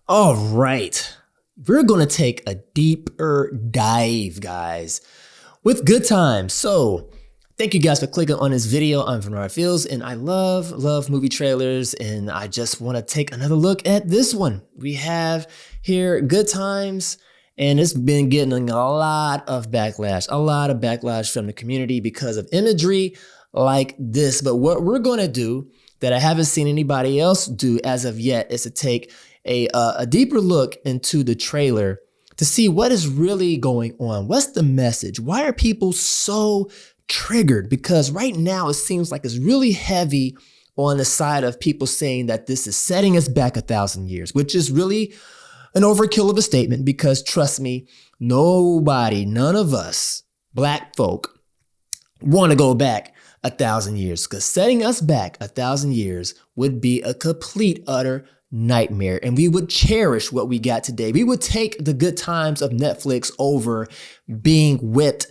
All right. We're going to take a deeper dive, guys, with good times. So thank you guys for clicking on this video. I'm Bernard Fields, and I love movie trailers, and I just want to take another look at this one. We have here Good Times, and it's been getting a lot of backlash from the community because of imagery like this. But what we're going to do that I haven't seen anybody else do as of yet is to take a deeper look into the trailer to see what is really going on. What's the message? Why are people so triggered? Because right now it seems like it's really heavy on the side of people saying that this is setting us back 1,000 years, which is really an overkill of a statement because trust me, none of us black folk want to go back 1,000 years because setting us back 1,000 years would be a complete, utter nightmare. And we would cherish what we got today. We would take the good times of Netflix over being whipped,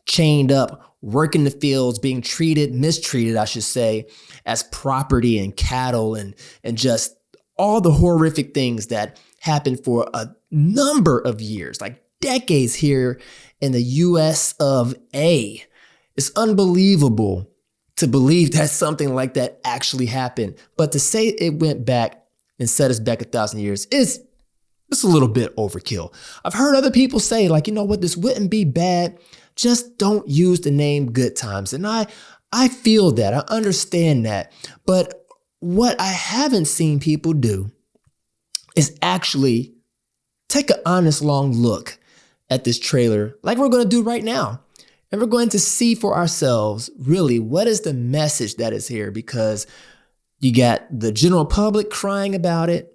chained up, working the fields, being mistreated, I should say, as property and cattle and just all the horrific things that happened for a number of years, like decades here in the US of A. It's unbelievable to believe that something like that actually happened. But to say it went back and set us back 1,000 years it's a little bit overkill. I've heard other people say, like, you know what, this wouldn't be bad. Just don't use the name Good Times. And I feel that. I understand that. But what I haven't seen people do is actually take an honest long look at this trailer like we're going to do right now. And we're going to see for ourselves really what is the message that is here, because you got the general public crying about it.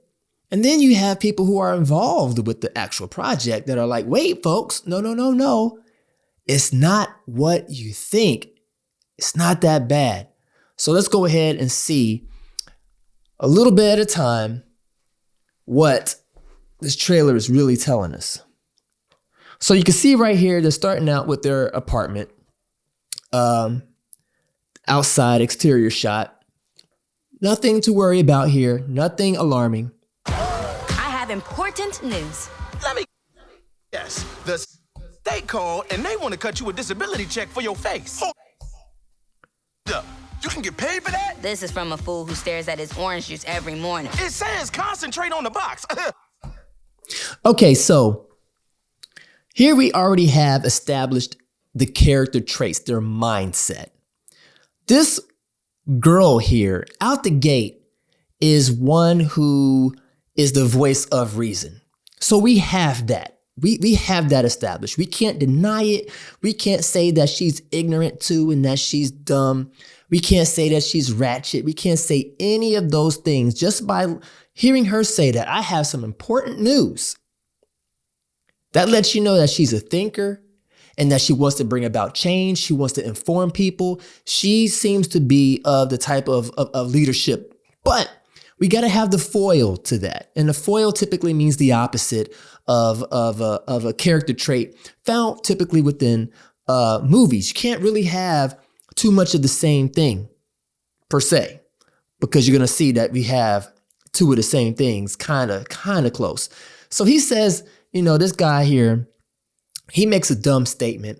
And then you have people who are involved with the actual project that are like, wait, folks, no. It's not what you think. It's not that bad. So let's go ahead and see a little bit at a time what this trailer is really telling us. So you can see right here, they're starting out with their apartment, outside exterior shot. Nothing to worry about here. Nothing alarming. I have important news. Let me guess. The state called and they want to cut you a disability check for your face. You can get paid for that? This is from a fool who stares at his orange juice every morning. It says concentrate on the box. Okay, so here we already have established the character traits, their mindset. This girl here out the gate is one who is the voice of reason. So we have that. We have that established. We can't deny it. We can't say that she's ignorant too and that she's dumb. We can't say that she's ratchet. We can't say any of those things just by hearing her say that. I have some important news. That lets you know that she's a thinker and that she wants to bring about change. She wants to inform people. She seems to be of the type of leadership, but we got to have the foil to that. And the foil typically means the opposite of a character trait found typically within movies. You can't really have too much of the same thing per se, because you're going to see that we have two of the same things kind of close. So he says, you know, this guy here, he makes a dumb statement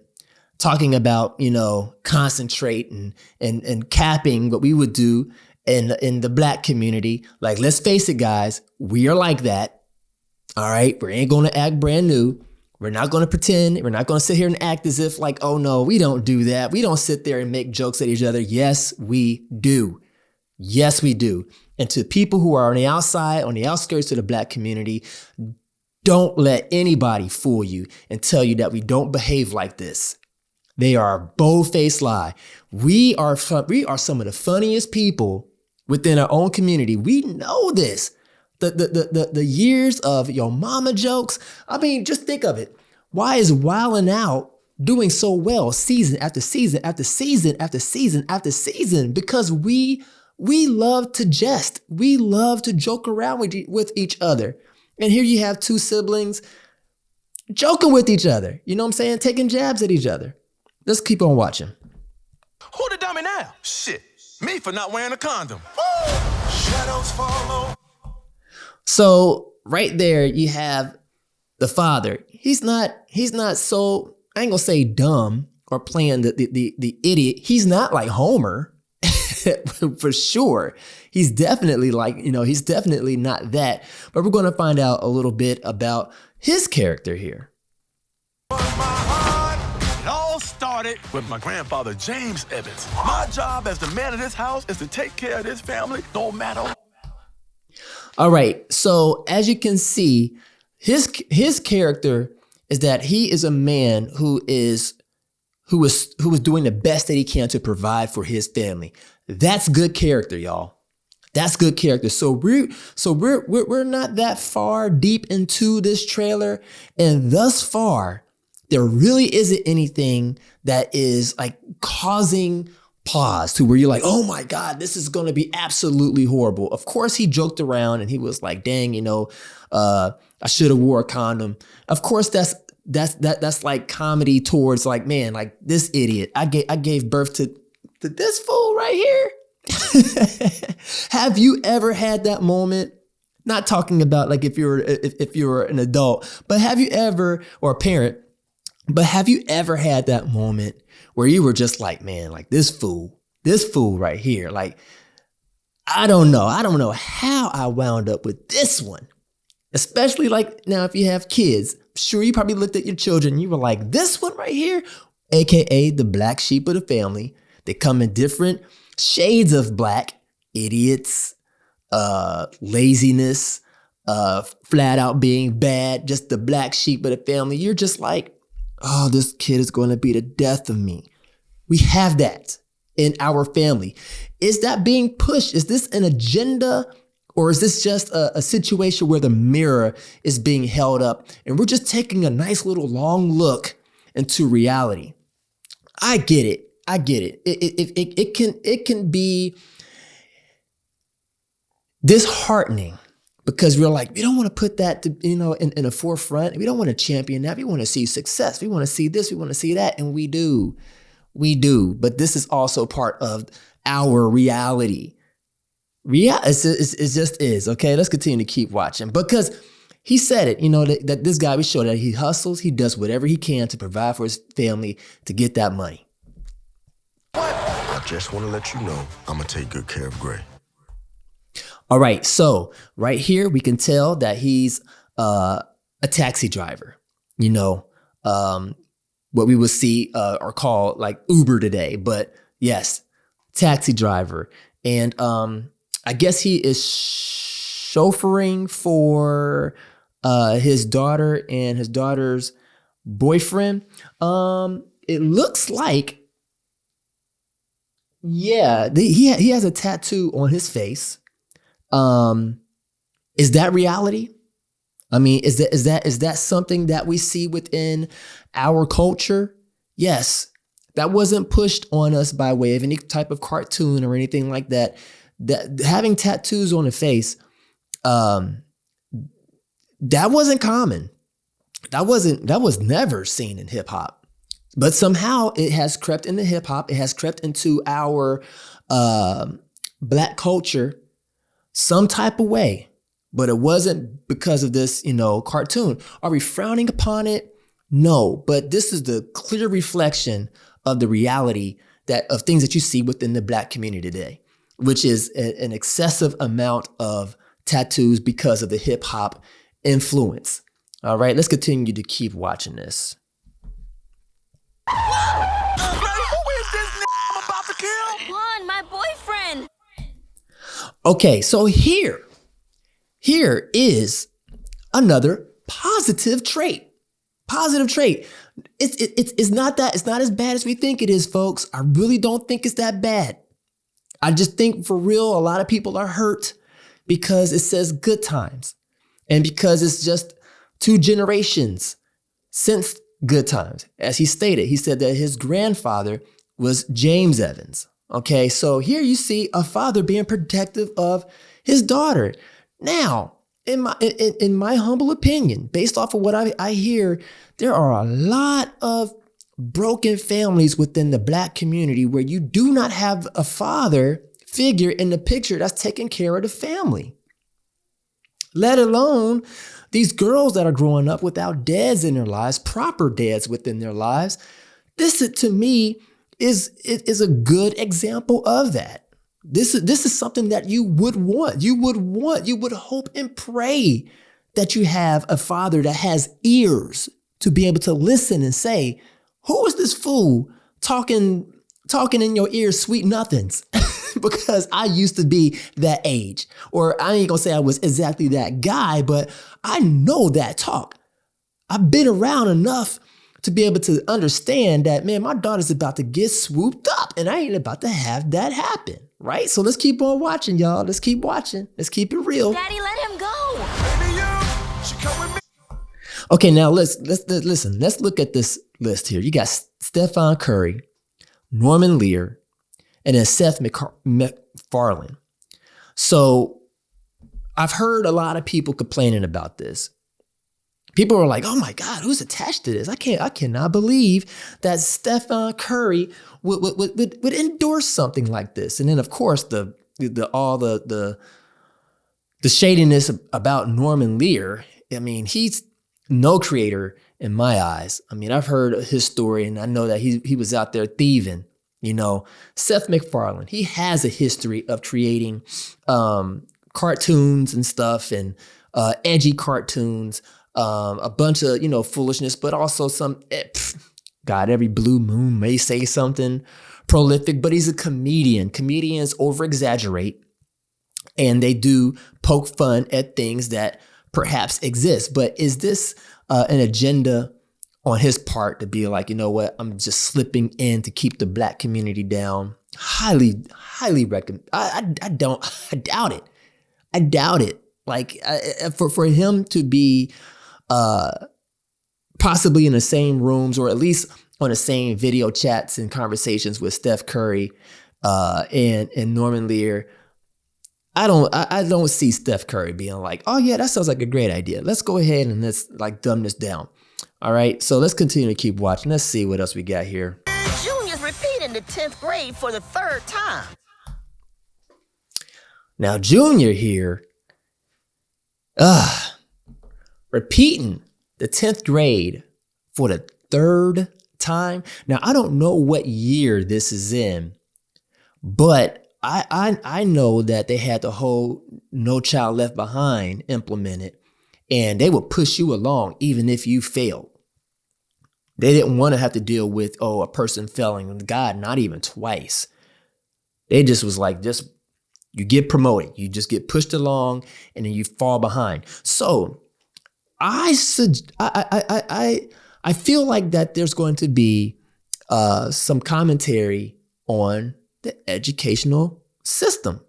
talking about, you know, concentrate and capping what we would do in the black community. Like, let's face it, guys, we are like that. All right. We ain't going to act brand new. We're not going to pretend. We're not going to sit here and act as if like, oh no, we don't do that. We don't sit there and make jokes at each other. Yes, we do. Yes, we do. And to people who are on the outside, on the outskirts of the black community, don't let anybody fool you and tell you that we don't behave like this. They are a bold-faced lie. We are some of the funniest people within our own community. We know this. The years of your mama jokes. I mean, just think of it. Why is Wildin' Out doing so well season after season after season after season after season? Because we love to jest. We love to joke around with each other. And here you have two siblings joking with each other. You know what I'm saying? Taking jabs at each other. Let's keep on watching. Who the dummy now? Shit, me for not wearing a condom. So right there you have the father. He's not so, I ain't gonna say dumb or playing the idiot. He's not like Homer for sure. He's definitely like, he's definitely not that. But we're gonna find out a little bit about his character here. It all started with my grandfather, James Evans. My job as the man of this house is to take care of this family, no matter. All right, so as you can see, his character is that he is a man who was doing the best that he can to provide for his family. That's good character, y'all. That's good character. So we're not that far deep into this trailer, and thus far, there really isn't anything that is like causing pause to where you're like, oh my God, this is going to be absolutely horrible. Of course, he joked around and he was like, dang, I should have wore a condom. Of course, that's like comedy towards like, man, like this idiot. I gave birth to this fool right here. Have you ever had that moment? Not talking about like if you're an adult, but have you ever, or a parent, but have you ever had that moment where you were just like, man, like this fool right here, like, I don't know how I wound up with this one. Especially like now, if you have kids, sure, you probably looked at your children and you were like, this one right here, AKA the black sheep of the family. They come in different shades of black: idiots, laziness, flat out being bad, just the black sheep of the family. You're just like, oh, this kid is going to be the death of me. We have that in our family. Is that being pushed? Is this an agenda? Or is this just a situation where the mirror is being held up and we're just taking a nice little long look into reality? I get it. It can be disheartening because we're like, we don't want to put that in the forefront. We don't want to champion that. We want to see success. We want to see this. We want to see that. And we do. But this is also part of our reality. It just is. Okay, let's continue to keep watching because he said it, that this guy, we showed that he hustles. He does whatever he can to provide for his family to get that money. I just want to let you know I'm going to take good care of Gray. All right. So right here, we can tell that he's a taxi driver, what we would see or call like Uber today. But yes, taxi driver. And I guess he is chauffeuring for his daughter and his daughter's boyfriend. It looks like, yeah, he has a tattoo on his face. Is that reality? I mean, is that something that we see within our culture? Yes. That wasn't pushed on us by way of any type of cartoon or anything like that. That having tattoos on the face, that wasn't common. That was never seen in hip hop. But somehow it has crept into hip hop. It has crept into our black culture some type of way. But it wasn't because of this, cartoon. Are we frowning upon it? No, but this is the clear reflection of the reality of things that you see within the black community today, which is an excessive amount of tattoos because of the hip hop influence. All right, let's continue to keep watching this. Who is this I'm about to kill? Juan, my boyfriend. Okay, so here is another positive trait. It's not as bad as we think it is, folks. I really don't think it's that bad. I just think for real, a lot of people are hurt because it says good times and because it's just 2 generations since good times. As he stated, he said that his grandfather was James Evans. Okay, so here you see a father being protective of his daughter. Now, in my humble opinion, based off of what I hear, there are a lot of broken families within the black community where you do not have a father figure in the picture that's taking care of the family. let alone these girls that are growing up without dads in their lives, proper dads within their lives. This, to me, is a good example of that. This is something that you would want. You would hope and pray that you have a father that has ears to be able to listen and say, who is this fool talking in your ear sweet nothings? Because I used to be that age. Or I ain't gonna say I was exactly that guy, but I know that talk. I've been around enough to be able to understand that, man, my daughter's about to get swooped up and I ain't about to have that happen, right? So let's keep on watching, y'all. Let's keep watching. Let's keep it real. Daddy, let him go. Okay, now listen. Let's look at this list here. You got Stephen Curry, Norman Lear, and then Seth MacFarlane. So I've heard a lot of people complaining about this. People are like, oh my God, who's attached to this? I cannot believe that Stephen Curry would endorse something like this. And then of course the shadiness about Norman Lear. I mean, he's no creator in my eyes. I mean, I've heard his story and I know that he was out there thieving. You know, Seth MacFarlane, he has a history of creating cartoons and stuff and edgy cartoons, a bunch of, foolishness, but also some, God, every blue moon may say something prolific, but he's a comedian. Comedians over-exaggerate and they do poke fun at things that perhaps exist. But is this an agenda on his part to be like, you know what, I'm just slipping in to keep the Black community down? Highly recommend. I doubt it. I doubt it. Like for him to be possibly in the same rooms or at least on the same video chats and conversations with Steph Curry and Norman Lear, I don't see Steph Curry being like, oh yeah, that sounds like a great idea. Let's go ahead and let's like dumb this down. All right, so let's continue to keep watching. Let's see what else we got here. Junior's repeating the 10th grade for the 3rd time. Now, Junior here, repeating the 10th grade for the 3rd time. Now, I don't know what year this is in, but I know that they had the whole No Child Left Behind implemented, and they would push you along even if you failed. They didn't want to have to deal with, a person failing. God, not even twice. They just was like, you get promoted. You just get pushed along and then you fall behind. So I feel like that there's going to be some commentary on the educational system.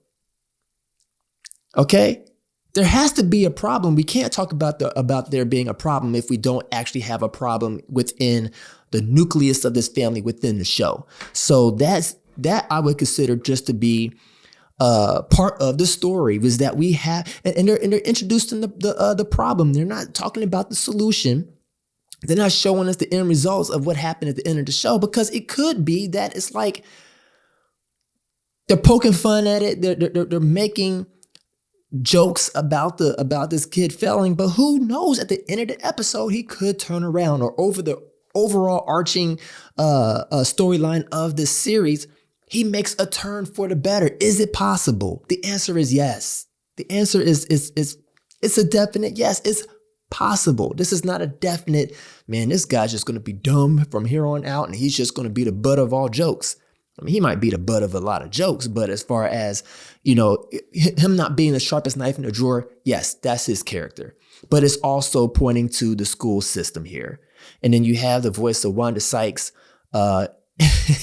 Okay? There has to be a problem. We can't talk about there being a problem if we don't actually have a problem within the nucleus of this family within the show. So that I would consider just to be part of the story, was that we have, and they're introducing the problem. They're not talking about the solution. They're not showing us the end results of what happened at the end of the show, because it could be that it's like they're poking fun at it. They're making jokes about this kid failing, but who knows? At the end of the episode, he could turn around, or over the overall arching storyline of this series, he makes a turn for the better. Is it possible? The answer is yes. The answer is it's a definite yes. It's possible. This is not a definite, man, this guy's just going to be dumb from here on out and he's just going to be the butt of all jokes. I mean, he might be the butt of a lot of jokes, but as far as, him not being the sharpest knife in the drawer, yes, that's his character. But it's also pointing to the school system here. And then you have the voice of Wanda Sykes.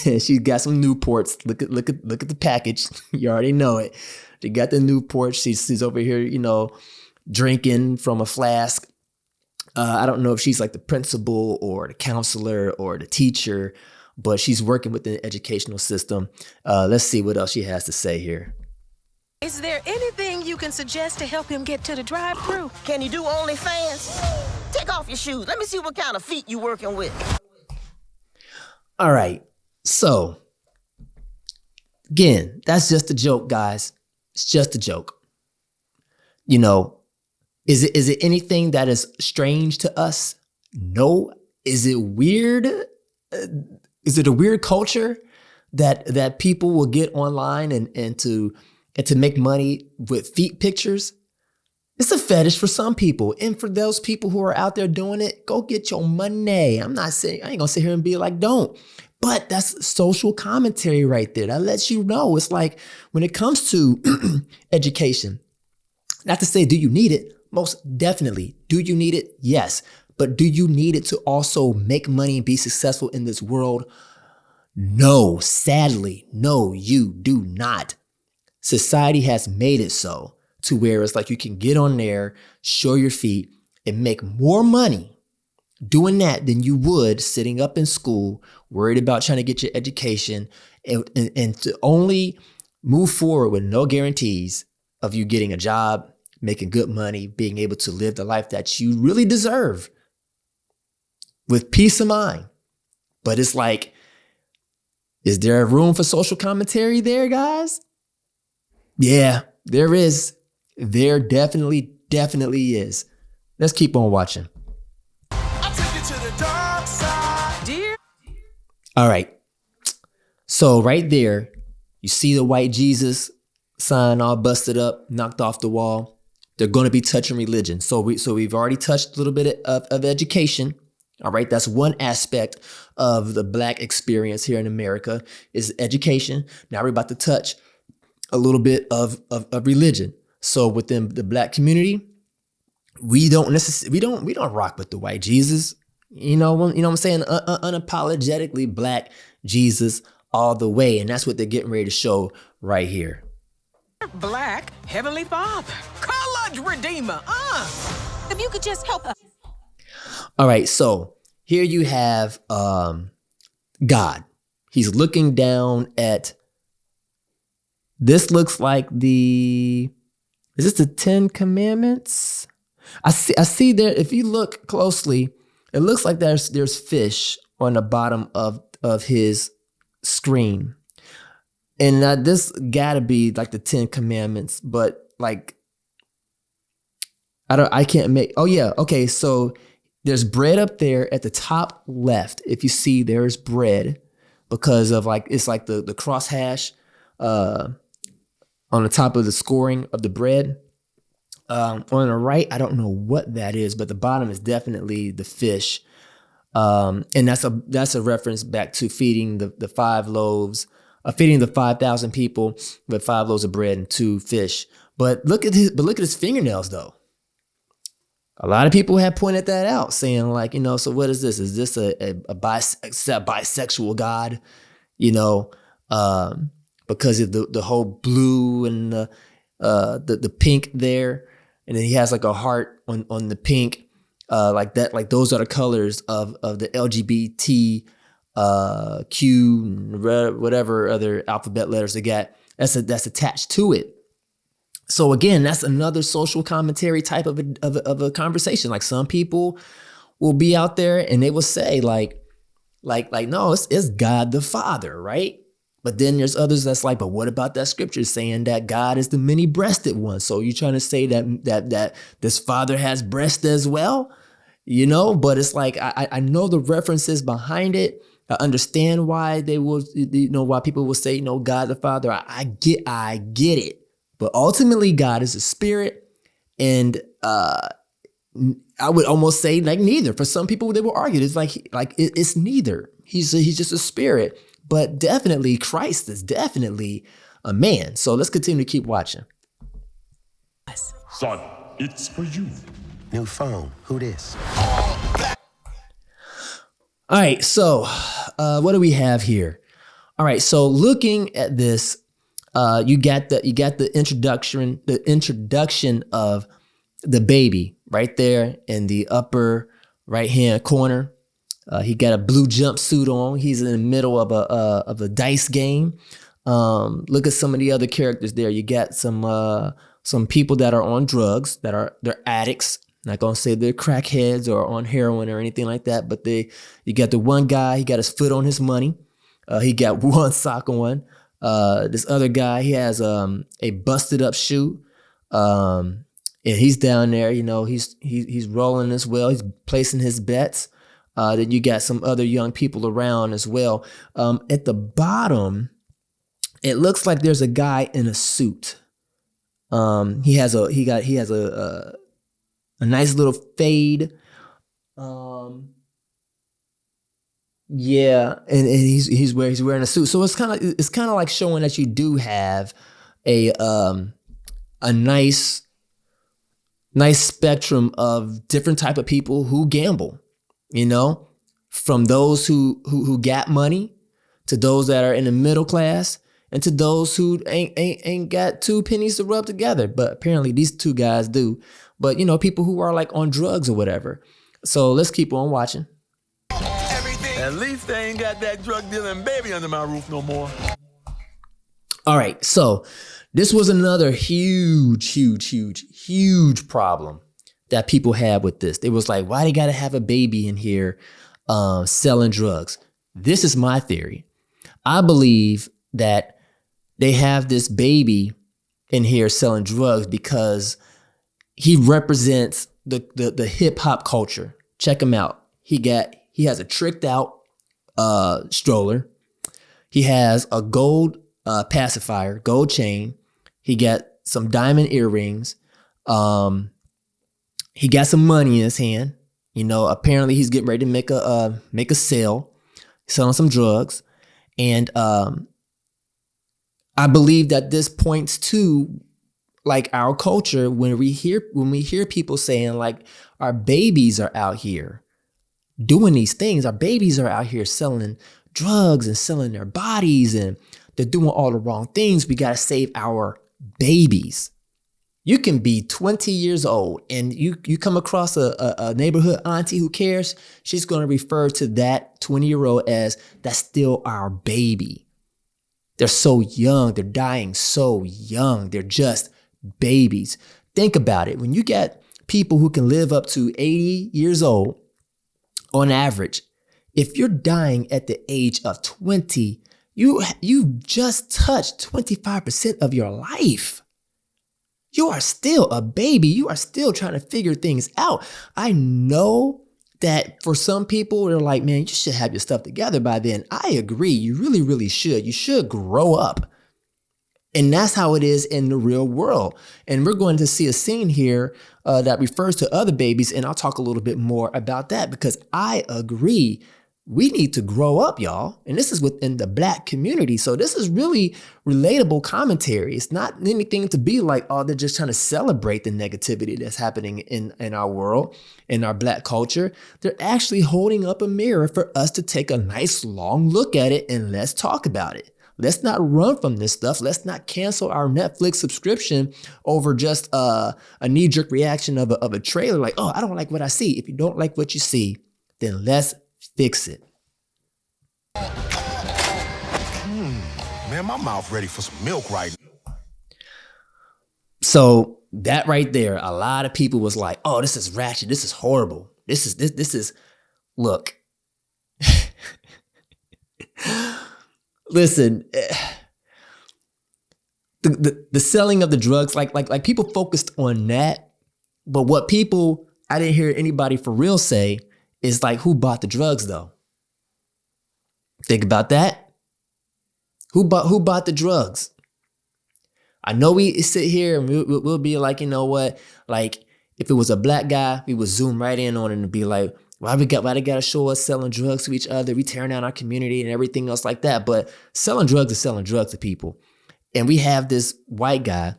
She's got some Newports. Look at the package. You already know it. She got the Newports. She's over here, drinking from a flask. I don't know if she's like the principal or the counselor or the teacher, but she's working within the educational system. Let's see what else she has to say here. Is there anything you can suggest to help him get to the drive-thru? Can you do OnlyFans? Take off your shoes. Let me see what kind of feet you working with. All right. So, again, that's just a joke, guys. It's just a joke. Is it anything that is strange to us? No. Is it weird? Is it a weird culture that people will get online and to make money with feet pictures? It's a fetish for some people. And for those people who are out there doing it, go get your money. I ain't gonna sit here and be like, don't. But that's social commentary right there. That lets you know. It's like when it comes to education, not to say, do you need it? Most definitely. Do you need it? Yes. But do you need it to also make money and be successful in this world? No. Sadly, no, you do not. Society has made it so to where it's like you can get on there, show your feet, and make more money doing that than you would sitting up in school, worried about trying to get your education, and to only move forward with no guarantees of you getting a job, making good money, being able to live the life that you really deserve with peace of mind. But it's like, is there a room for social commentary there, guys? Yeah, there is. There definitely is. Let's keep on watching. I take you to the dark side. Dear. All right. So right there, you see the white Jesus sign all busted up, knocked off the wall. They're going to be touching religion. So we've already touched a little bit of education. All right. That's one aspect of the Black experience here in America is education. Now we're about to touch a little bit of religion. So within the Black community, we don't rock with the white Jesus. You know what I'm saying? Unapologetically Black Jesus all the way. And that's what they're getting ready to show right here. Black Heavenly Father. Colored Redeemer. If you could just help us. All right. So here you have God. He's looking down at, this looks like is this the 10 Commandments? I see there, if you look closely, it looks like there's fish on the bottom of his screen. And this gotta be like the 10 Commandments, but like, I can't make, oh yeah, okay, so there's bread up there at the top left. If you see, there's bread because of like, it's like the crosshash on the top of the scoring of the bread. On the right, I don't know what that is, but the bottom is definitely the fish. And that's a reference back to feeding the 5 loaves, feeding the 5,000 people with 5 loaves of bread and 2 fish. But look at his fingernails though. A lot of people have pointed that out, saying like, so what is this? Is this a bisexual God? Because of the whole blue and the pink there, and then he has like a heart on the pink, like that. Like those are the colors of the LGBT Q, whatever other alphabet letters they got. That's attached to it. So again, that's another social commentary type of a conversation. Like some people will be out there and they will say like no, it's God the Father, right? But then there's others that's like, but what about that scripture saying that God is the many-breasted one? So you're trying to say that this Father has breast as well, But it's like I know the references behind it. I understand why they will, why people will say, God the Father. I get it. But ultimately, God is a spirit, and I would almost say like neither. For some people, they will argue it's it's neither. He's just a spirit, but definitely Christ is definitely a man. So let's continue to keep watching. Son, it's for you. New phone. Who this? All right. So what do we have here? All right. So looking at this. You got the introduction of the baby right there in the upper right hand corner. He got a blue jumpsuit on. He's in the middle of a dice game. Look at some of the other characters there. You got some people that are on drugs, they're addicts. Not gonna say they're crackheads or on heroin or anything like that, but you got the one guy. He got his foot on his money. He got one sock on. This other guy, he has a busted up shoe, and And he's down there, you know, he's rolling as well. He's placing his bets. Then you got some other young people around as well. At the bottom, it looks like there's a guy in a suit. He has a nice little fade. Yeah, and he's wearing a suit. So it's kind of like showing that you do have a nice spectrum of different type of people who gamble, you know, from those who got money to those that are in the middle class and to those who ain't got two pennies to rub together. But apparently these two guys do. But, you know, people who are like on drugs or whatever. So let's keep on watching. At least they ain't got that drug dealing baby under my roof no more. All right, so this was another huge problem that people had with this. It was like, why they gotta have a baby in here selling drugs? This is my theory. I believe that they have this baby in here selling drugs because he represents the hip hop culture. Check him out. He has a tricked out stroller. He has a gold pacifier, gold chain. He got some diamond earrings. He got some money in his hand. You know, apparently he's getting ready to make a sale, selling some drugs. And I believe that this points to like our culture when we hear people saying like our babies are out here doing these things. Our babies are out here selling drugs and selling their bodies and they're doing all the wrong things. We got to save our babies. You can be 20 years old and you come across a neighborhood auntie who cares. She's going to refer to that 20-year-old as that's still our baby. They're so young. They're dying so young. They're just babies. Think about it. When you get people who can live up to 80 years old on average, if you're dying at the age of 20, you've just touched 25% of your life. You are still a baby. You are still trying to figure things out. I know that for some people, they're like, man, you should have your stuff together by then. I agree. You really, really should. You should grow up. And that's how it is in the real world. And we're going to see a scene here that refers to other babies. And I'll talk a little bit more about that because I agree. We need to grow up, y'all. And this is within the Black community. So this is really relatable commentary. It's not anything to be like, oh, they're just trying to celebrate the negativity that's happening in our world, in our Black culture. They're actually holding up a mirror for us to take a nice long look at it and let's talk about it. Let's not run from this stuff. Let's not cancel our Netflix subscription over just a knee-jerk reaction of a trailer like, oh, I don't like what I see. If you don't like what you see, then let's fix it. Man, my mouth ready for some milk right now. So that right there, a lot of people was like, oh, this is ratchet. This is horrible. This is, look. Listen, the selling of the drugs, like people focused on that. But what I didn't hear anybody for real say is like, who bought the drugs though? Think about that. Who bought the drugs? I know we sit here and we'll be like, you know what? Like if it was a Black guy, we would zoom right in on it and be like, why they gotta show us selling drugs to each other? We tearing down our community and everything else like that. But selling drugs is selling drugs to people. And we have this white guy,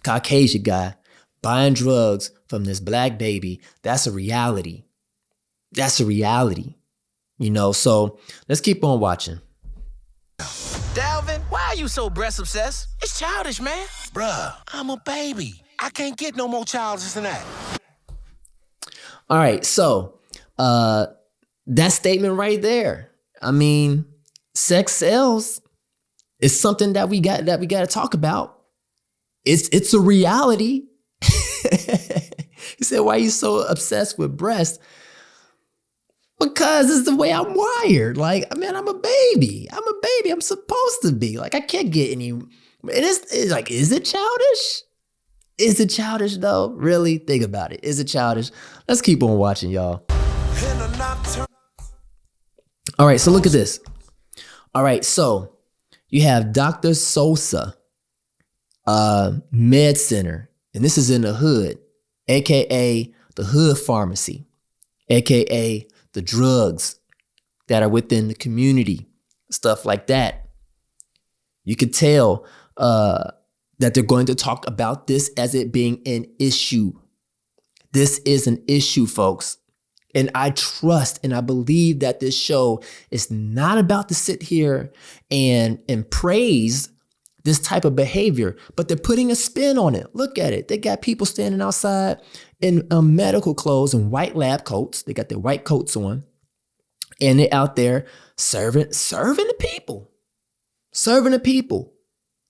Caucasian guy, buying drugs from this Black baby. That's a reality. That's a reality. You know, so let's keep on watching. Dalvin, why are you so breast obsessed? It's childish, man. Bruh, I'm a baby. I can't get no more childish than that. All right, so that statement right there. I mean, sex sells. It's something that we got to talk about. It's a reality. He said, why are you so obsessed with breasts? Because it's the way I'm wired. Like, man, I'm a baby. I'm supposed to be. Like, I can't get any. It's like, is it childish? Is it childish though? Really? Think about it. Is it childish? Let's keep on watching, y'all. All right, so look at this. All right, so you have Dr. Sosa, Med Center, and this is in the hood, aka the hood pharmacy, aka the drugs that are within the community, stuff like that. You could tell that they're going to talk about this as it being an issue. This is an issue, folks. And I trust and I believe that this show is not about to sit here and praise this type of behavior, but they're putting a spin on it. Look at it. They got people standing outside in medical clothes and white lab coats. They got their white coats on, and they're out there serving the people. Serving the people.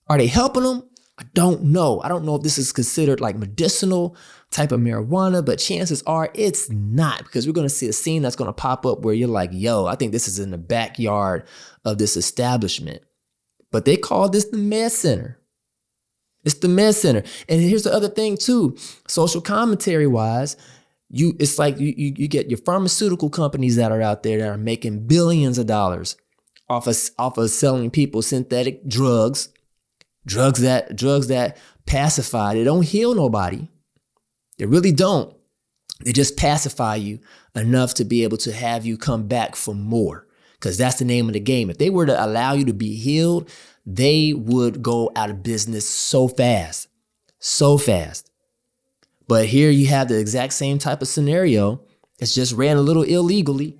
Are they helping them? I don't know. I don't know if this is considered like medicinal type of marijuana, but chances are it's not, because we're going to see a scene that's going to pop up where you're like, yo, I think this is in the backyard of this establishment. But they call this the Med Center. It's the Med Center. And here's the other thing too, social commentary wise, it's like you get your pharmaceutical companies that are out there that are making billions of dollars off of selling people synthetic drugs that pacify. They don't heal nobody. They really don't. They just pacify you enough to be able to have you come back for more, because that's the name of the game. If they were to allow you to be healed, they would go out of business so fast. But here you have the exact same type of scenario. It's just ran a little illegally.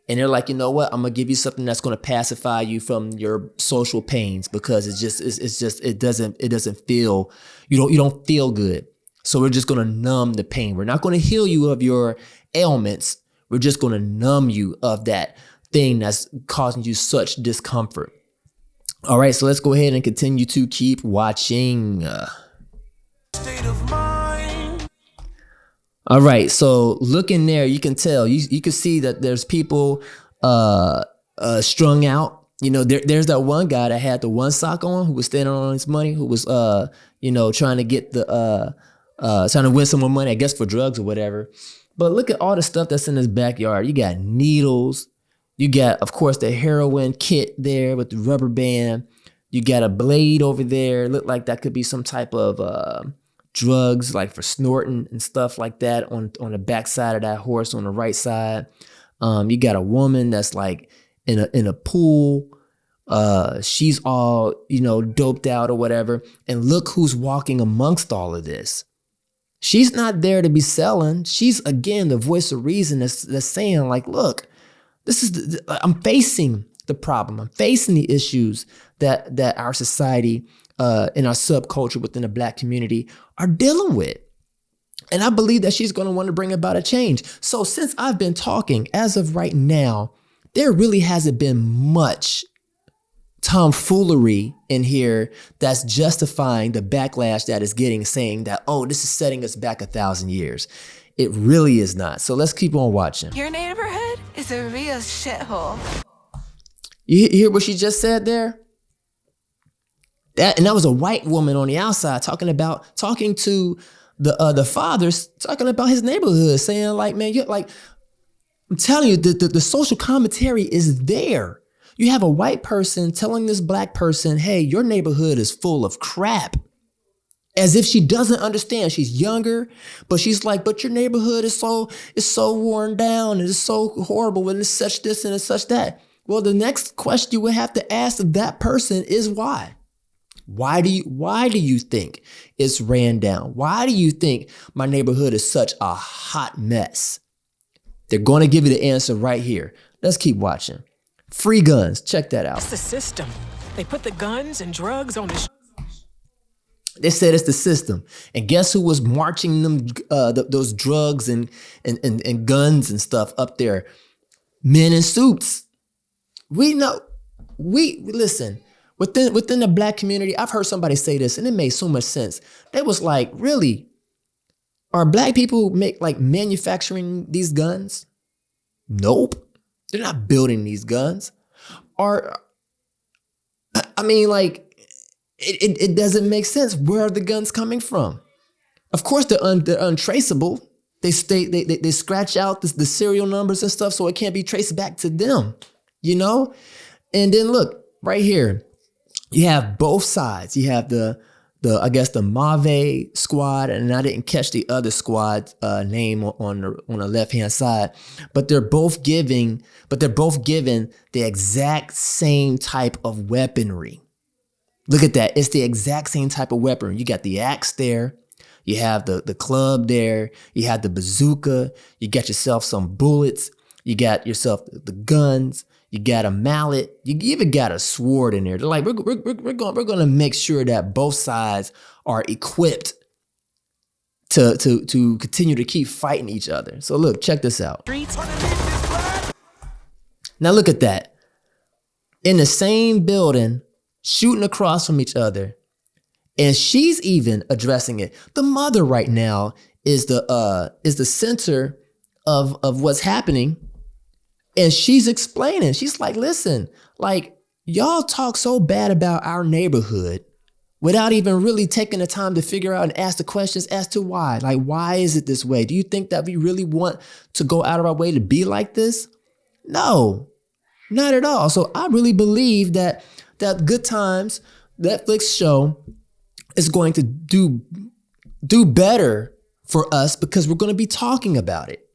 And they're like, you know what? I'm gonna give you something that's gonna pacify you from your social pains, because it doesn't feel, you don't feel good. So we're just gonna numb the pain. We're not gonna heal you of your ailments. We're just gonna numb you of that thing that's causing you such discomfort. All right, so let's go ahead and continue to keep watching. State of mind. All right, so look in there, you can tell, you can see that there's people strung out. You know, there's that one guy that had the one sock on, who was standing on his money, who was trying to get trying to win some more money, I guess for drugs or whatever. But look at all the stuff that's in his backyard. You got needles. You got, of course, the heroin kit there with the rubber band. You got a blade over there. Look like that could be some type of drugs, like for snorting and stuff like that on the back side of that horse on the right side. You got a woman that's like in a pool. She's all, doped out or whatever. And look who's walking amongst all of this. She's not there to be selling. She's, again, the voice of reason that's saying, like, look, this is I'm facing the problem. I'm facing the issues that our society and our subculture within the Black community are dealing with. And I believe that she's going to want to bring about a change. So since I've been talking, as of right now, there really hasn't been much tomfoolery in here that's justifying the backlash that is getting, saying that, oh, this is setting us back 1,000 years. It really is not. So let's keep on watching. Your neighborhood is a real shithole. You hear what she just said there? That was a white woman on the outside talking to the fathers, talking about his neighborhood, saying like, man, you're like, I'm telling you, the social commentary is there. You have a white person telling this Black person, hey, your neighborhood is full of crap. As if she doesn't understand. She's younger, but she's like, but your neighborhood is so worn down and it's so horrible and it's such this and it's such that. Well, the next question you would have to ask of that person is why? Why do you think it's ran down? Why do you think my neighborhood is such a hot mess? They're going to give you the answer right here. Let's keep watching. Free guns. Check that out. It's the system. They put the guns and drugs on the They said it's the system. And guess who was marching them those drugs and guns and stuff up there? Men in suits. We know. Listen. Within the Black community, I've heard somebody say this, and it made so much sense. They was like, really? Are Black people manufacturing these guns? Nope. They're not building these guns. It doesn't make sense. Where are the guns coming from? Of course, they're untraceable. They scratch out the serial numbers and stuff so it can't be traced back to them, you know? And then look, right here, you have both sides. You have the Mave squad, and I didn't catch the other squad name on the left-hand side, but they're both given the exact same type of weaponry. Look at that. It's the exact same type of weaponry. You got the axe there. You have the club there. You have the bazooka. You got yourself some bullets. You got yourself the guns. You got a mallet. You even got a sword in there. They're like, we're going to make sure that both sides are equipped to continue to keep fighting each other. So look, check this out. Now look at that. In the same building, shooting across from each other. And she's even addressing it. The mother right now is the center of what's happening. And she's explaining. She's like, listen, like, y'all talk so bad about our neighborhood without even really taking the time to figure out and ask the questions as to why. Like, why is it this way? Do you think that we really want to go out of our way to be like this? No, not at all. So I really believe that Good Times Netflix show is going to do better for us because we're going to be talking about it.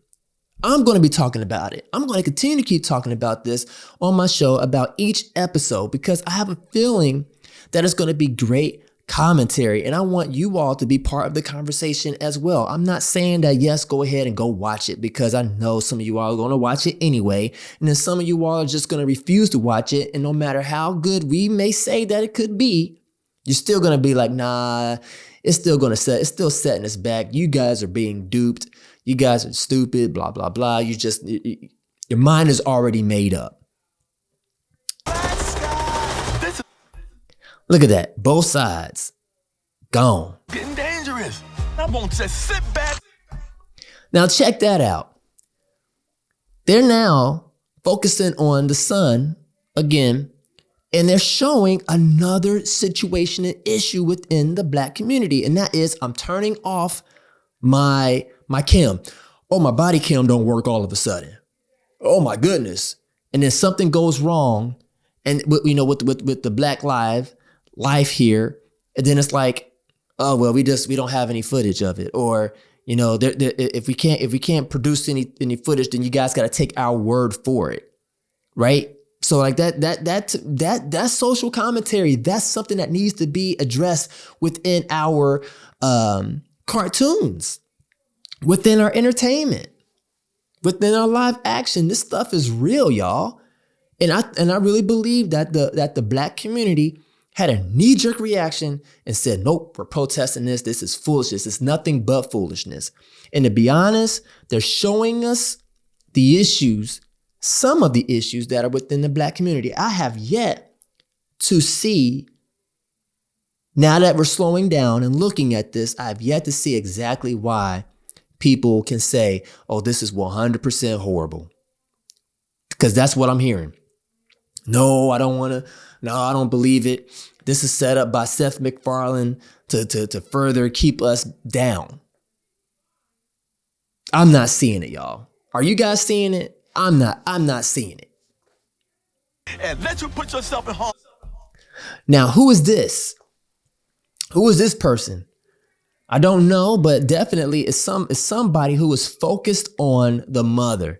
I'm going to be talking about it. I'm going to continue to keep talking about this on my show about each episode because I have a feeling that it's going to be great commentary and I want you all to be part of the conversation as well. I'm not saying that, yes, go ahead and go watch it because I know some of you all are going to watch it anyway. And then some of you all are just going to refuse to watch it. And no matter how good we may say that it could be, you're still going to be like, nah, it's still setting us back. You guys are being duped. You guys are stupid, blah, blah, blah. Your mind is already made up. Look at that. Both sides. Gone. Getting dangerous. I won't just sit back. Now check that out. They're now focusing on the son again, and they're showing another situation and issue within the Black community. And that is, I'm turning off my cam. Oh, my body cam don't work all of a sudden. Oh my goodness. And then something goes wrong. And with the Black life here. And then it's like, oh, well, we don't have any footage of it. Or, if we can't produce any footage, then you guys got to take our word for it. Right. So like that social commentary, that's something that needs to be addressed within our cartoons, within our entertainment, within our live action. This stuff is real, y'all. And I really believe that the Black community had a knee-jerk reaction and said, nope, we're protesting this. This is foolishness. It's nothing but foolishness. And to be honest, they're showing us the issues, some of the issues that are within the Black community. I have yet to see, now that we're slowing down and looking at this, I have yet to see exactly why people can say, oh, this is 100% horrible. Because that's what I'm hearing. No, I don't believe it. This is set up by Seth MacFarlane to further keep us down. I'm not seeing it, y'all. Are you guys seeing it? I'm not seeing it. And let you put yourself in harm. Now, who is this? Who is this person? I don't know, but definitely it's somebody who is focused on the mother.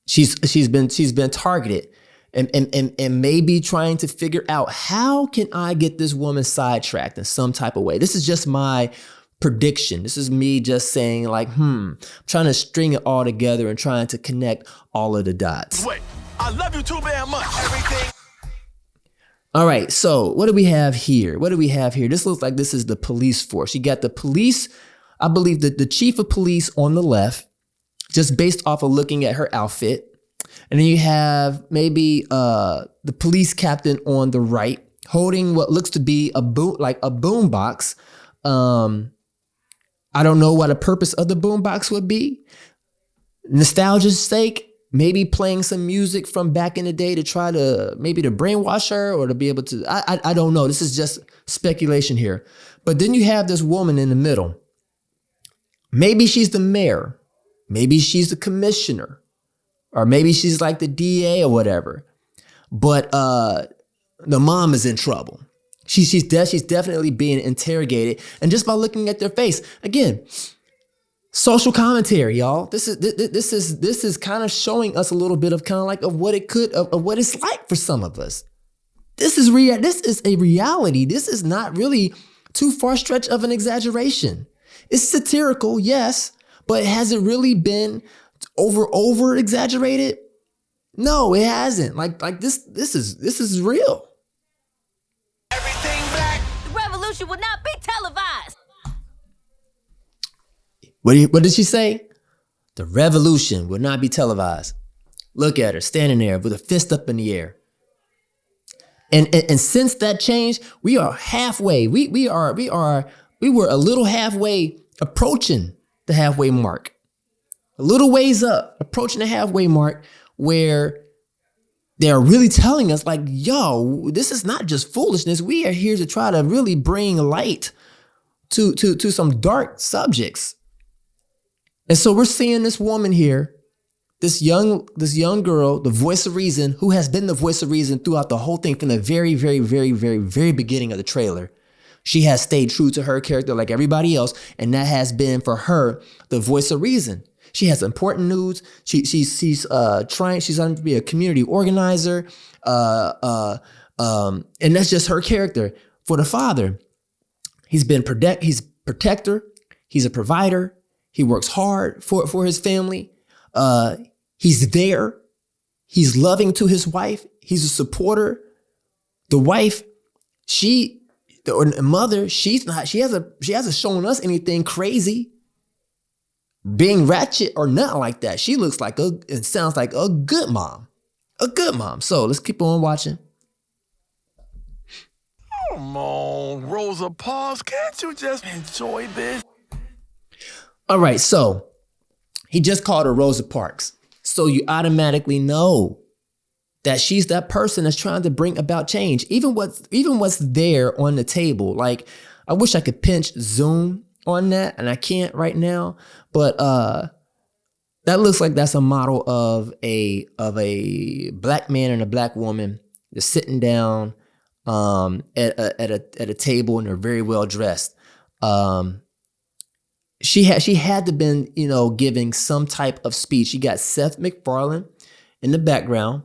She's been targeted and maybe trying to figure out, how can I get this woman sidetracked in some type of way? This is just my prediction. This is me just saying like, trying to string it all together and trying to connect all of the dots. Wait, I love you too very much. Everything. All right, so what do we have here? This looks like this is the police force. You got the police, I believe that the chief of police on the left, just based off of looking at her outfit. And then you have maybe the police captain on the right holding what looks to be a boom box. I don't know what the purpose of the boom box would be. Nostalgia's sake, maybe playing some music from back in the day to try to maybe to brainwash her or to be able to, I don't know. This is just speculation here. But then you have this woman in the middle. Maybe she's the mayor. Maybe she's the commissioner. Or maybe she's like the DA or whatever. But the mom is in trouble. She's definitely being interrogated. And just by looking at their face, again, social commentary, y'all. This is kind of showing us a little bit of kind of like of what it could of what it's like for some of us. This is a reality. This is not really too far stretch of an exaggeration. It's satirical, yes, but has it really been over exaggerated? No, it hasn't. Like this is real. Everything black. The revolution would not be televised. What did she say? The revolution will not be televised. Look at her standing there with a fist up in the air. And since that change, we are halfway. We were a little halfway approaching the halfway mark. A little ways up, approaching the halfway mark, where they're really telling us like, yo, this is not just foolishness. We are here to try to really bring light to some dark subjects. And so we're seeing this woman here, this young girl, the voice of reason, who has been the voice of reason throughout the whole thing from the very, very, very, very, very beginning of the trailer. She has stayed true to her character like everybody else, and that has been for her the voice of reason. She has important news. She's trying to be a community organizer, and that's just her character. For the father, he's protector. He's a provider. He works hard for his family. He's there. He's loving to his wife. He's a supporter. The wife, the mother, she hasn't shown us anything crazy, being ratchet or nothing like that. She looks like and sounds like a good mom. A good mom. So let's keep on watching. Come on, Rosa Parks, can't you just enjoy this? All right, so he just called her Rosa Parks. So you automatically know that she's that person that's trying to bring about change. Even what's there on the table. Like, I wish I could pinch zoom on that, and I can't right now. But that looks like that's a model of a black man and a black woman. They're sitting down at a table, and they're very well dressed. She had to been, giving some type of speech. You got Seth MacFarlane in the background.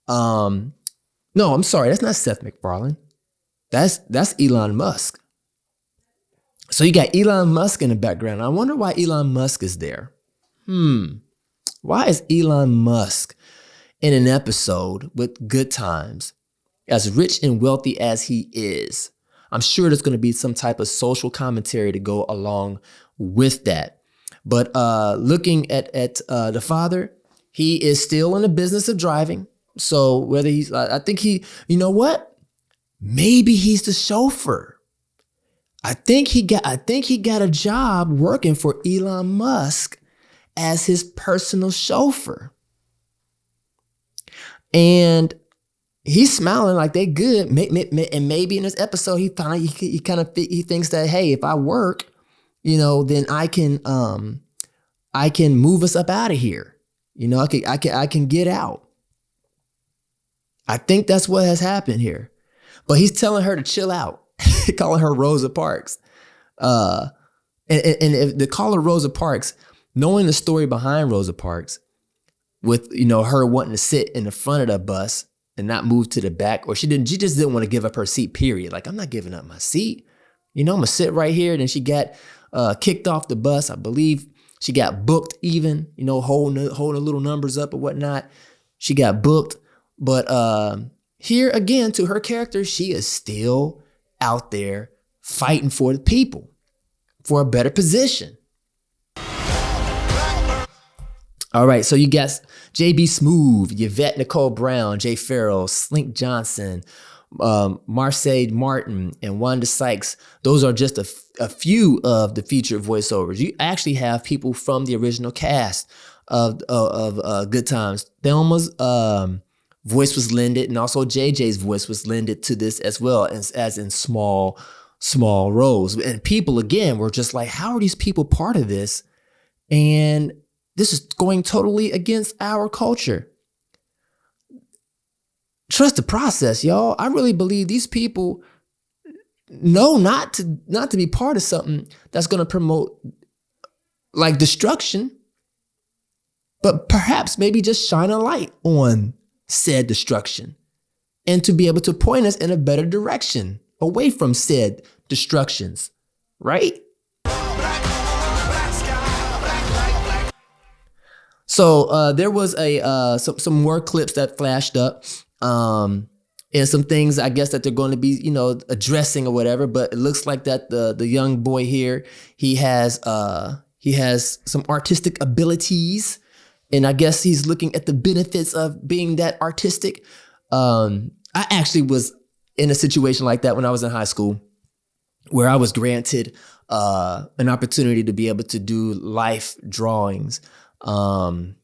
No, I'm sorry, that's not Seth MacFarlane. That's Elon Musk. So you got Elon Musk in the background. I wonder why Elon Musk is there. Why is Elon Musk in an episode with Good Times, as rich and wealthy as he is? I'm sure there's going to be some type of social commentary to go along with that. But looking at the father, he is still in the business of driving. So whether I think you know what? Maybe he's the chauffeur. I think he got a job working for Elon Musk as his personal chauffeur. And he's smiling like they good. And maybe in this episode, he thinks that, hey, if I work, then I can move us up out of here. I can get out. I think that's what has happened here. But he's telling her to chill out, calling her Rosa Parks. And if they call her Rosa Parks, knowing the story behind Rosa Parks, with her wanting to sit in the front of the bus and not move to the back, or she just didn't want to give up her seat, period. Like, I'm not giving up my seat. I'm gonna sit right here. Then she got kicked off the bus. I believe she got booked even, holding the little numbers up or whatnot. She got booked. But here again, to her character, she is still out there fighting for the people, for a better position. All right, so you got J.B. Smoove, Yvette Nicole Brown, Jay Farrell, Slink Johnson, Marseille Martin, and Wanda Sykes. Those are just a few of the featured voiceovers. You actually have people from the original cast. of Good Times. Thelma's voice was lended, and also JJ's voice was lended to this as well, as in small roles. And people, again, were just like, how are these people part of this? And this is going totally against our culture. Trust the process, y'all. I really believe these people know not to be part of something that's going to promote like destruction, but perhaps maybe just shine a light on said destruction and to be able to point us in a better direction away from said destructions, right? So there was some more clips that flashed up, and some things I guess that they're going to be, addressing or whatever. But it looks like that the young boy here, he has some artistic abilities, and I guess he's looking at the benefits of being that artistic. I actually was in a situation like that when I was in high school, where I was granted an opportunity to be able to do life drawings. And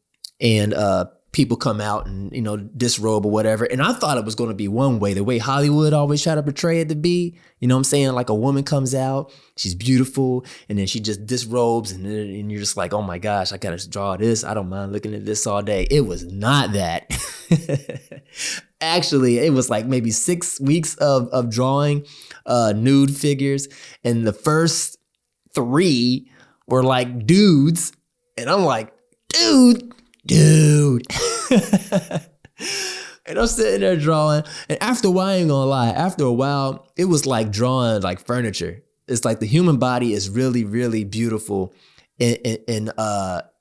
people come out and, disrobe or whatever. And I thought it was going to be one way, the way Hollywood always try to portray it to be. You know what I'm saying? Like a woman comes out, she's beautiful, and then she just disrobes, and you're just like, oh my gosh, I got to draw this. I don't mind looking at this all day. It was not that. Actually, it was like maybe 6 weeks of drawing nude figures. And the first 3 were like dudes. And I'm like, dude. And I'm sitting there drawing. And after a while, I ain't gonna lie, after a while, it was like drawing like furniture. It's like the human body is really, really beautiful. And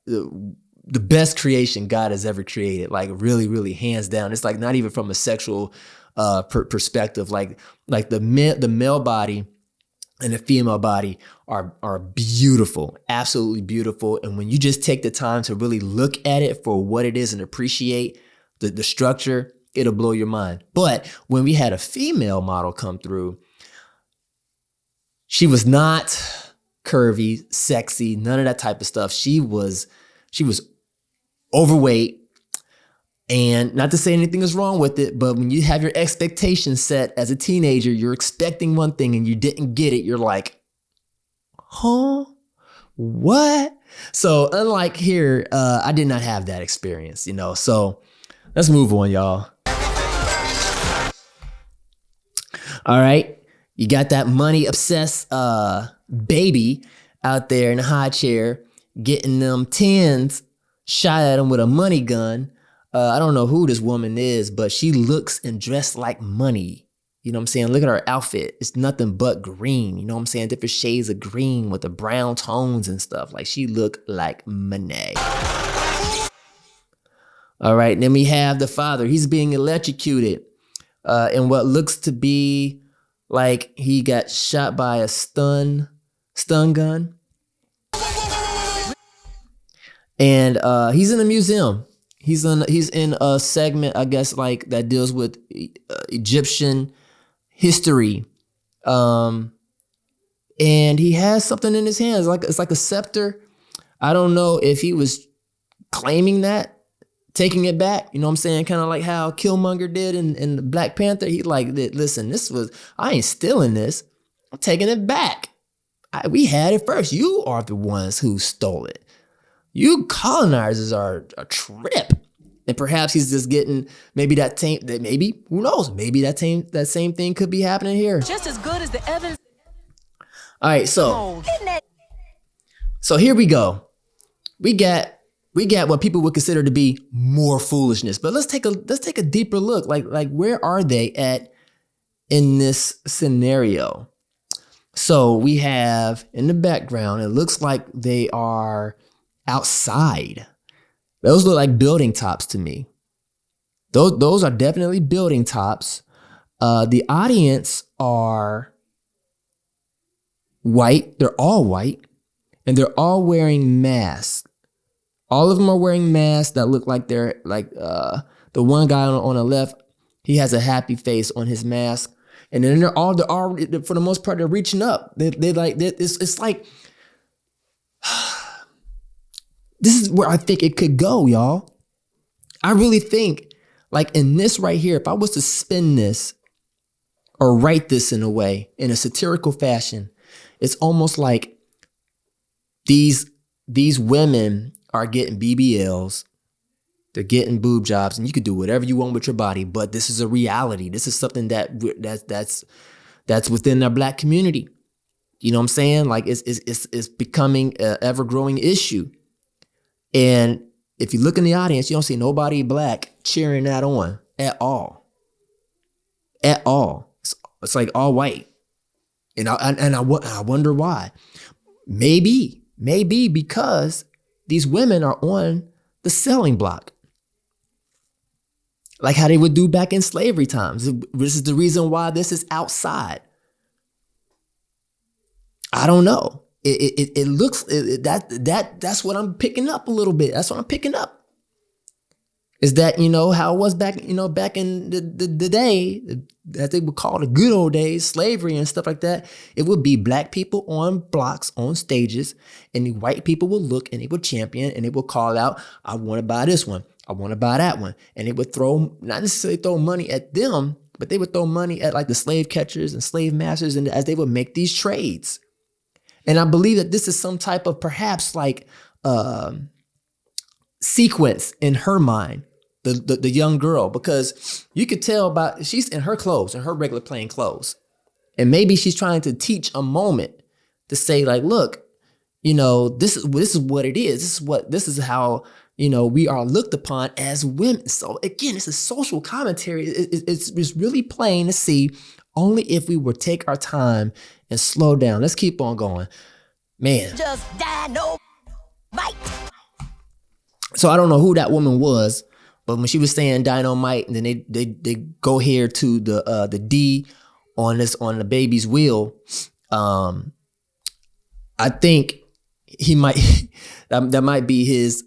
the best creation God has ever created, like really, really hands down. It's like not even from a sexual perspective, like the male body and the female body are beautiful, absolutely beautiful. And when you just take the time to really look at it for what it is and appreciate the structure, it'll blow your mind. But when we had a female model come through, she was not curvy, sexy, none of that type of stuff. She was overweight. And not to say anything is wrong with it, but when you have your expectations set as a teenager, you're expecting one thing and you didn't get it, you're like, huh? What? So unlike here, I did not have that experience, So let's move on, y'all. All right. You got that money obsessed baby out there in a high chair getting them tens shot at him with a money gun. I don't know who this woman is, but she looks and dressed like money. You know what I'm saying? Look at her outfit. It's nothing but green. You know what I'm saying? Different shades of green with the brown tones and stuff. Like she looked like money. All right. And then we have the father. He's being electrocuted in what looks to be like he got shot by a stun gun. And he's in a museum. He's in a segment, I guess, like that deals with Egyptian history, and he has something in his hands, it's like a scepter. I don't know if he was claiming that, taking it back. You know what I'm saying? Kind of like how Killmonger did in the Black Panther. He like, listen, I ain't stealing this. I'm taking it back. We had it first. You are the ones who stole it. You colonizers are a trip. And perhaps he's just getting maybe who knows? Maybe that same thing could be happening here. Just as good as the Evans. All right, so here we go. We got what people would consider to be more foolishness. But let's take a deeper look. Like where are they at in this scenario? So we have in the background, it looks like they are outside. Those look like building tops to me. Those are definitely building tops. The audience are white. They're all white, and they're all wearing masks. All of them are wearing masks that look like they're like the one guy on the left. He has a happy face on his mask, and then they're all for the most part they're reaching up. It's like This is where I think it could go, y'all. I really think, like in this right here, if I was to spin this or write this in a way, in a satirical fashion, it's almost like these women are getting BBLs, they're getting boob jobs, and you could do whatever you want with your body, but this is a reality. This is something that's within our Black community. You know what I'm saying? Like it's becoming an ever-growing issue. And if you look in the audience, you don't see nobody Black cheering that on at all. At all. It's like all white. And I wonder why. Maybe because these women are on the selling block. Like how they would do back in slavery times. This is the reason why this is outside. I don't know. It looks that's what I'm picking up a little bit. That's what I'm picking up. Is that, you know, how it was back, you know, back in the day that they would call the good old days, slavery and stuff like that. It would be Black people on blocks, on stages, and the white people would look and they would champion and they would call out, I want to buy this one. I want to buy that one. And they would throw, not necessarily throw money at them, but they would throw money at like the slave catchers and slave masters, and as they would make these trades. And I believe that this is some type of perhaps like sequence in her mind, the young girl, because you could tell by she's in her clothes, in her regular plain clothes. And maybe she's trying to teach a moment to say like, look, you know, this is what it is. This is how, you know, we are looked upon as women. So again, it's a social commentary. It's really plain to see. Only if we would take our time and slow down. Let's keep on going. Man. Just dynamite. So I don't know who that woman was, but when she was saying dynamite, and then they go here to the D on the baby's wheel, I think he might that might be his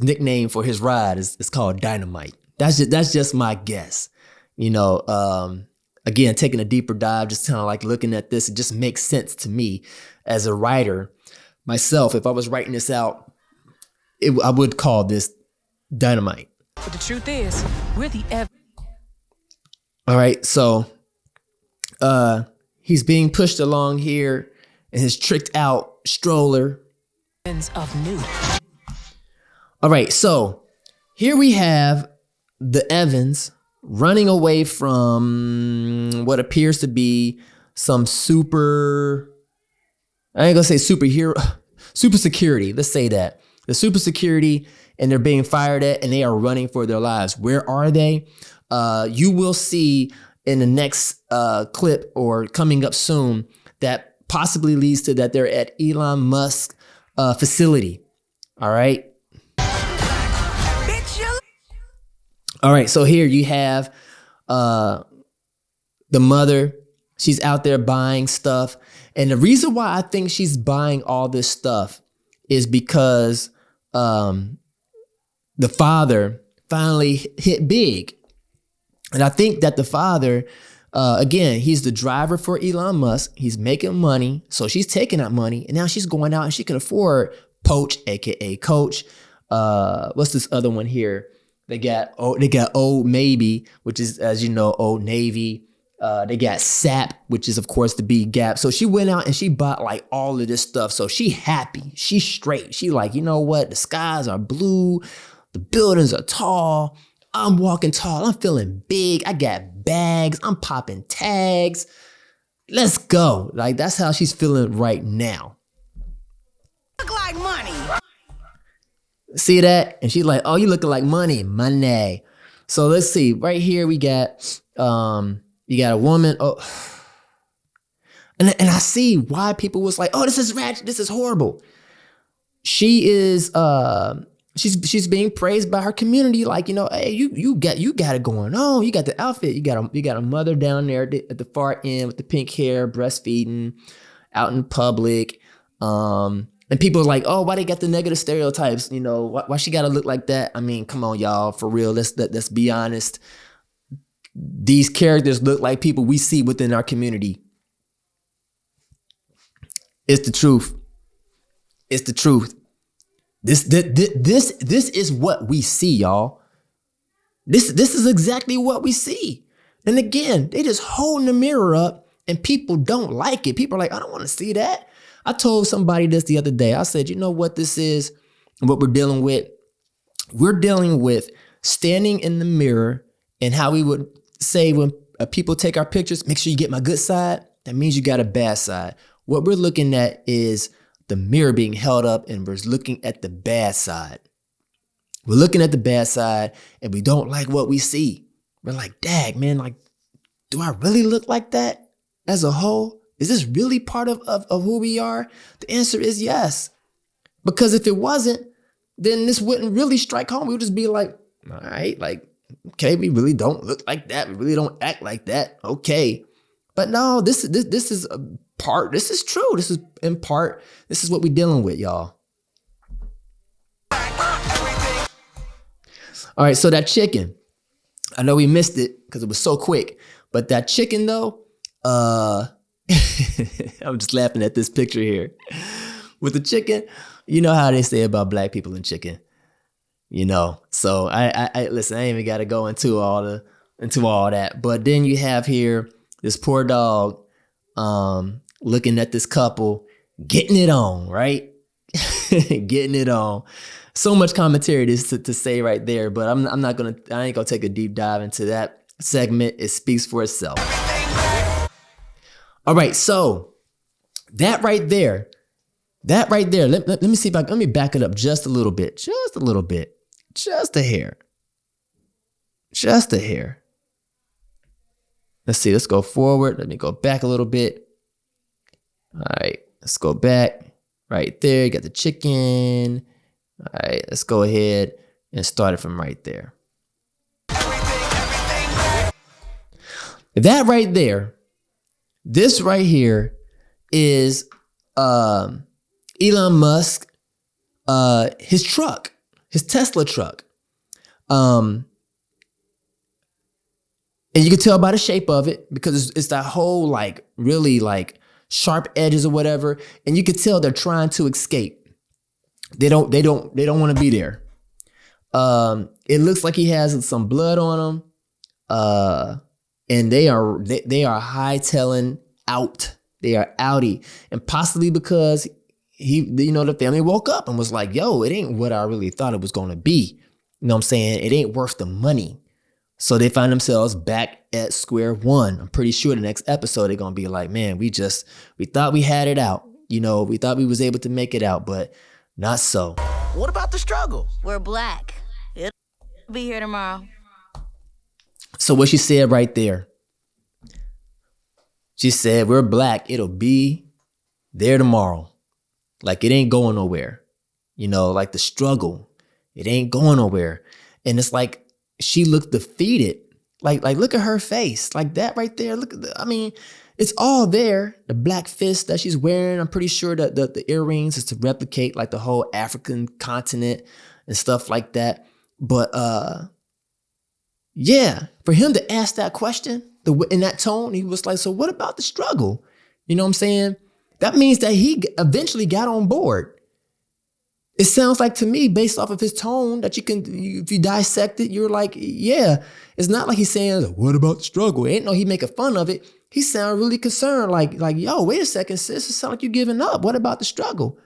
nickname for his ride. It's called Dynamite. That's just my guess. You know, again, taking a deeper dive, just kind of like looking at this, it just makes sense to me as a writer myself. If I was writing this out, I would call this Dynamite. But the truth is, we're the All right, so he's being pushed along here in his tricked out stroller. evidence of new. All right, so here we have the Evans running away from what appears to be some super, I ain't gonna say superhero, super security. Let's say that. The super security, and they're being fired at, and they are running for their lives. Where are they? You will see in the next clip or coming up soon that possibly leads to that they're at Elon Musk facility. All right. All right, so here you have the mother. She's out there buying stuff. And the reason why I think she's buying all this stuff is because the father finally hit big. And I think that the father, again, he's the driver for Elon Musk. He's making money. So she's taking that money. And now she's going out and she can afford Poach, aka Coach. What's this other one here? They got Old Maybe, which is, as you know, Old Navy. They got SAP, which is, of course, the big Gap. So she went out and she bought like all of this stuff. So she happy. She's straight. She like, you know what? The skies are blue. The buildings are tall. I'm walking tall. I'm feeling big. I got bags. I'm popping tags. Let's go. Like, that's how she's feeling right now. Look like money. See that? And she's like, oh, you looking like money. So let's see. Right here we got you got a woman. Oh, and I see why people was like, oh, this is ratchet. This is horrible. She is she's being praised by her community. Like, you know, hey, you got it going on. You got the outfit. You got a mother down there at the far end with the pink hair, breastfeeding, out in public. And people are like, oh, why they got the negative stereotypes? You know, why she got to look like that? I mean, come on, y'all, for real. Let's be honest. These characters look like people we see within our community. It's the truth. It's the truth. This is what we see, y'all. This is exactly what we see. And again, they just holding the mirror up and people don't like it. People are like, I don't want to see that. I told somebody this the other day. I said, you know what this is, what we're dealing with? We're dealing with standing in the mirror and how we would say when people take our pictures, make sure you get my good side. That means you got a bad side. What we're looking at is the mirror being held up and we're looking at the bad side. We're looking at the bad side and we don't like what we see. We're like, dag, man, like, do I really look like that as a whole? Is this really part of who we are? The answer is yes. Because if it wasn't, then this wouldn't really strike home. We would just be like, all right, like, okay, we really don't look like that. We really don't act like that. Okay. But no, this is a part. This is true. This is in part. This is what we're dealing with, y'all. All right, so that chicken. I know we missed it because it was so quick. But that chicken, though, I'm just laughing at this picture here. With the chicken, you know how they say about black people and chicken. You know, so I listen, I ain't even got to go into all that. But then you have here this poor dog looking at this couple getting it on, right? Getting it on. So much commentary to say right there, but I ain't gonna take a deep dive into that segment. It speaks for itself. All right, so that right there. Let me see if let me back it up just a little bit, just a hair. Let's see, let's go forward. Let me go back a little bit. All right, let's go back right there. You got the chicken. All right, let's go ahead and start it from right there. That right there, this right here is Elon Musk, his truck, his Tesla truck. And you can tell by the shape of it because it's that whole like really like sharp edges or whatever. And you can tell they're trying to escape. They don't want to be there. It looks like he has some blood on him. And they are hightailing out. They are outie. And possibly because the family woke up and was like, yo, it ain't what I really thought it was going to be. You know what I'm saying? It ain't worth the money. So they find themselves back at square one. I'm pretty sure the next episode they're going to be like, man, we thought we had it out. You know, we thought we was able to make it out, but not so. What about the struggle? We're black. It'll be here tomorrow. So what she said right there, she said, we're black. It'll be there tomorrow. Like it ain't going nowhere. You know, like the struggle, it ain't going nowhere. And it's like, she looked defeated. Like look at her face. Like that right there. It's all there. The black fist that she's wearing. I'm pretty sure that the earrings is to replicate like the whole African continent and stuff like that. But yeah, for him to ask that question in that tone, he was like, so what about the struggle? You know what I'm saying? That means that he eventually got on board. It sounds like to me, based off of his tone, that if you dissect it, you're like, yeah. It's not like he's saying, what about the struggle? It ain't no he making fun of it. He sounded really concerned, like, yo, wait a second, sis. It sounds like you giving up. What about the struggle?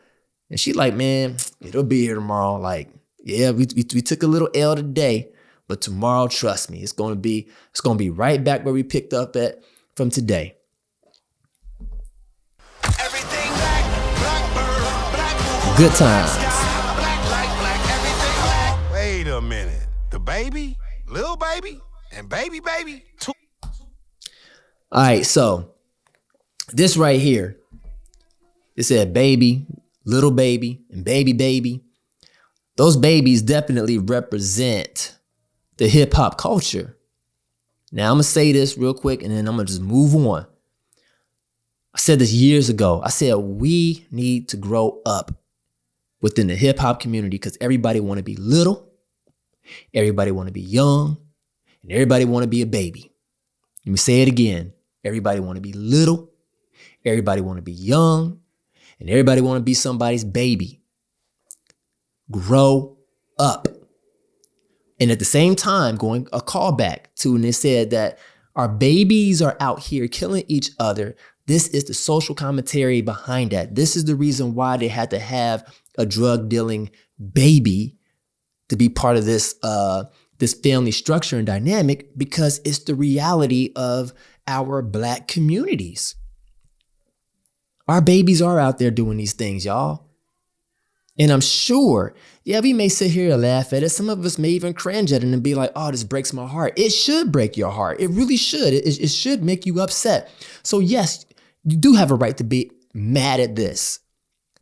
And she like, man, it'll be here tomorrow. Like, yeah, we took a little L today, but tomorrow, trust me, it's gonna be right back where we picked up at from today. Everything black, Good times. Wait a minute. The baby, little baby, and baby, two. All right, so this right here, it said baby, little baby, and baby. Those babies definitely represent the hip hop culture. Now I'm gonna say this real quick and then I'm gonna just move on. I said this years ago. I said we need to grow up within the hip hop community because everybody want to be little, everybody want to be young, and everybody want to be a baby. Let me say it again. Everybody want to be little, everybody want to be young, and everybody want to be somebody's baby. Grow up. And at the same time, going a callback to when they said that our babies are out here killing each other. This is the social commentary behind that. This is the reason why they had to have a drug dealing baby to be part of this this family structure and dynamic, because it's the reality of our Black communities. Our babies are out there doing these things, y'all. And I'm sure, yeah, we may sit here and laugh at it. Some of us may even cringe at it and be like, oh, this breaks my heart. It should break your heart. It really should. It should make you upset. So yes, you do have a right to be mad at this,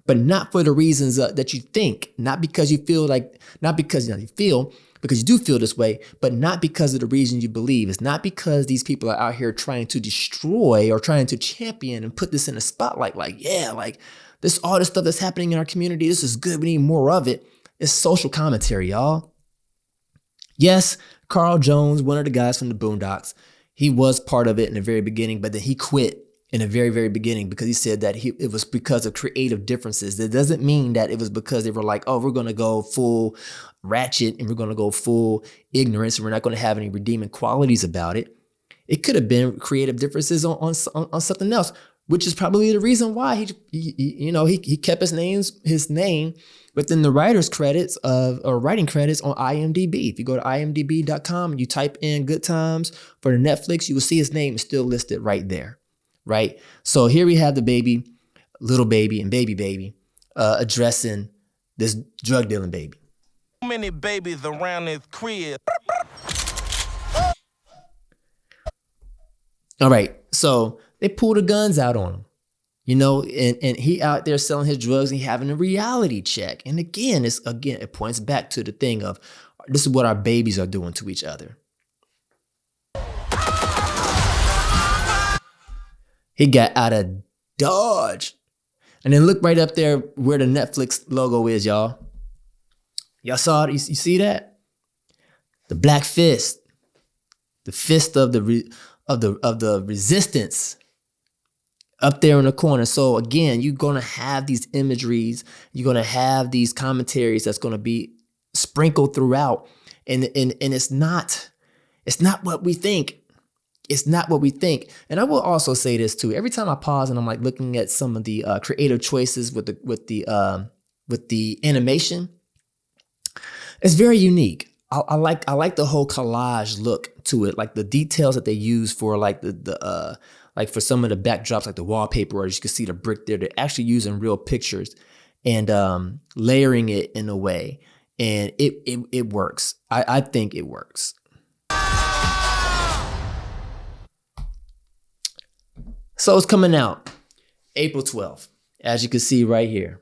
but not for the reasons that you think, not because you feel like, not because you feel, because you do feel this way, but not because of the reason you believe. It's not because these people are out here trying to destroy or trying to champion and put this in a spotlight. Like, yeah, like this, all this stuff that's happening in our community, this is good. We need more of it. It's social commentary, y'all. Yes, Carl Jones, one of the guys from the Boondocks, he was part of it in the very beginning, but then he quit in the very, very beginning because he said that it was because of creative differences. That doesn't mean that it was because they were like, oh, we're going to go full ratchet and we're going to go full ignorance and we're not going to have any redeeming qualities about it. It could have been creative differences on something else, which is probably the reason why he kept his name within the writer's credits or writing credits on IMDb. If you go to imdb.com and you type in Good Times for the Netflix, you will see his name is still listed right there. Right. So here we have the baby, little baby and baby addressing this drug dealing baby. Too many babies around this crib. All right. So they pull the guns out on him, and he out there selling his drugs and he having a reality check. And again, it points back to the thing of this is what our babies are doing to each other. He got out of Dodge. And then look right up there where the Netflix logo is, y'all. Y'all saw it? You see that? The black fist. The fist of the resistance up there in the corner. So again, you're going to have these imageries. You're going to have these commentaries that's going to be sprinkled throughout. And it's not what we think. It's not what we think. And I will also say this too. Every time I pause and I'm like looking at some of the creative choices with the animation, it's very unique. I like the whole collage look to it, like the details that they use for like the like for some of the backdrops, like the wallpaper, or you can see the brick there. They're actually using real pictures and layering it in a way, and it works. I think it works. So it's coming out April 12th, as you can see right here.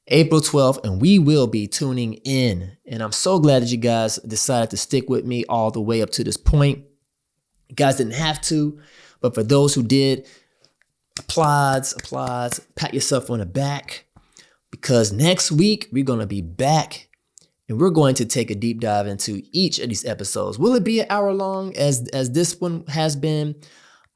April 12th, and we will be tuning in. And I'm so glad that you guys decided to stick with me all the way up to this point. You guys didn't have to, but for those who did, applause, pat yourself on the back, because next week we're going to be back and we're going to take a deep dive into each of these episodes. Will it be an hour long as this one has been?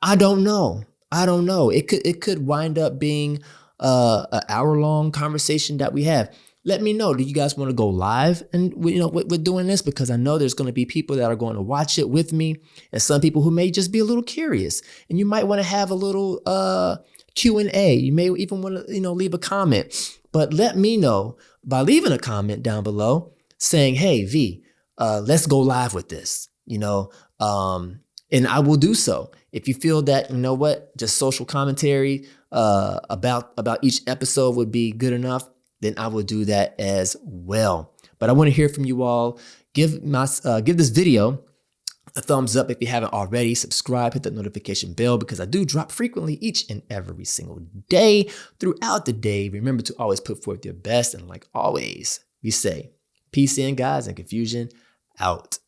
I don't know. It could wind up being an hour-long conversation that we have. Let me know. Do you guys want to go live and we're doing this? Because I know there's going to be people that are going to watch it with me, and some people who may just be a little curious. And you might want to have a little Q&A. You may even want to leave a comment. But let me know by leaving a comment down below saying, "Hey V, let's go live with this." And I will do so. If you feel that, just social commentary about each episode would be good enough, then I will do that as well. But I want to hear from you all. Give this video a thumbs up if you haven't already. Subscribe, hit that notification bell, because I do drop frequently each and every single day throughout the day. Remember to always put forth your best. And like always, we say, peace in, guys, and confusion out.